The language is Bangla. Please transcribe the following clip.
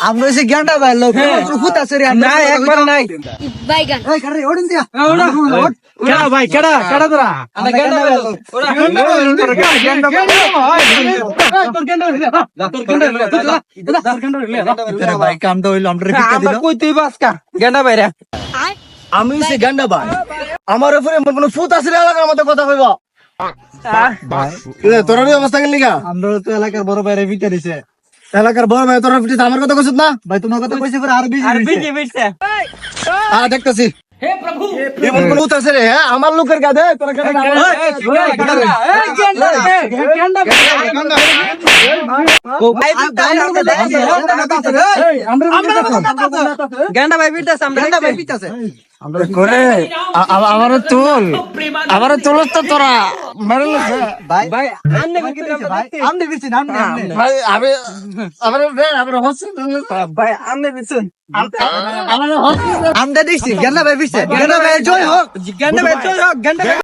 আমরা হচ্ছে জ্ঞানটা ভাই লোক ফুট আছে রে না একবার নাই বাইগান এই কারে ওড়িন দিয়া কেডা ভাই কেডা কেডা তোরা আমরা জ্ঞানটা ভাই লোক ওরা তোর ভাই কাম তো হইলো আমরা ফিকা আমরা দিল কই তুই বাসকা গেন্ডা বাইরে আমি হচ্ছে জ্ঞানটা ভাই আমার উপরে কোনো ফুট আছে রে এলাকার মধ্যে কথা কইবা ভাই তোরা অবস্থা গেলি গা আমরা তো এলাকার বড় ভাইরে ফিকা দিছে এলাকার বড় ভাই তোরা পিঠে আমার কথা কইছিস না ভাই তোমার কথা কইছে পরে আর বেশি আর হইছে। বিজি বিটছে দেখতেছি হে প্রভু এমন কোন উত আছে রে হ্যাঁ আমার লোকের গাদে তোরা কেন গেন্ডা ভাই বিটছে আমরা জ্ঞানটা ভাই ফিকা আছে করে আমারে তুল তো তোরা মারল ভাই ভাই আমনে ফিরছে ভাই আমনে ফিরছে আমনে ভাই আমি আমার ভাই আমনে বিটছেন আমরা দেখছি জ্ঞানটা ভাই ফিরছে জ্ঞানটা ভাই জয় হোক গেন্ডা ভাই চল গেন্ডা